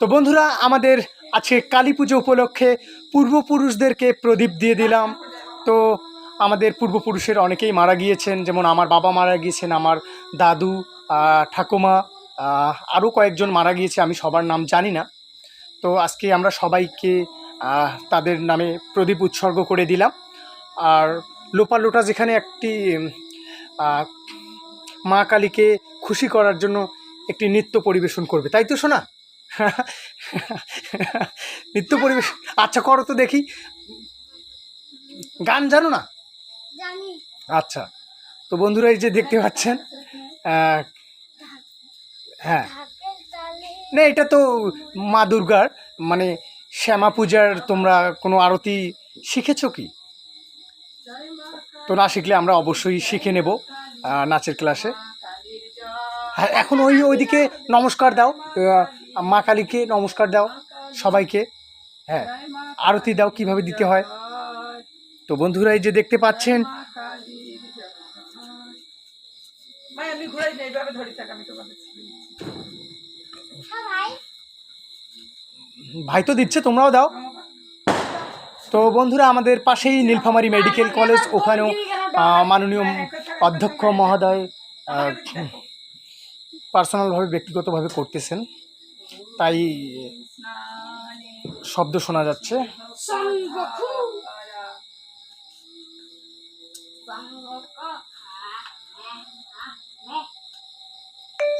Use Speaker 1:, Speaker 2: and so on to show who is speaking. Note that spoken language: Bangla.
Speaker 1: তো বন্ধুরা, আমাদের আজকে কালী পুজো উপলক্ষে পূর্বপুরুষদেরকে প্রদীপ দিয়ে দিলাম। তো আমাদের পূর্বপুরুষের অনেকেই মারা গিয়েছেন, যেমন আমার বাবা মারা গিয়েছেন, আমার দাদু, ঠাকুমা, আরও কয়েকজন মারা গিয়েছে, আমি সবার নাম জানি না। তো আজকে আমরা সবাইকে তাদের নামে প্রদীপ উৎসর্গ করে দিলাম। আর লোপা লোটা যেখানে একটি মা কালীকে খুশি করার জন্য একটি নৃত্য পরিবেশন করবে, তাই তো শোনা? নৃত্য পরিবেশন আচ্ছা করো তো দেখি। গান জানো না? আচ্ছা, তো বন্ধুরা এই যে দেখতে পাচ্ছেন, হ্যাঁ না, এটা তো মা দুর্গার মানে শ্যামা পূজার। তোমরা কোনো আরতি শিখেছো কি? তো না শিখলে আমরা অবশ্যই শিখে নেব নাচের ক্লাসে। হ্যাঁ, এখন ওইদিকে নমস্কার দাও, মা কালীকে নমস্কার দাও সবাইকে। হ্যাঁ, আরতি দাও, কিভাবে দিতে হয়। তো বন্ধুরা এই যে দেখতে পাচ্ছেন, ভাই তো দিচ্ছে, তোমরাও দাও। তো বন্ধুরা, আমাদের পাশেই নীলফামারী মেডিকেল কলেজ, ওখানেও মাননীয় অধ্যক্ষ মহোদয় পার্সোনালভাবে ব্যক্তিগতভাবে করতেছেন, তাই শব্দ শোনা যাচ্ছে।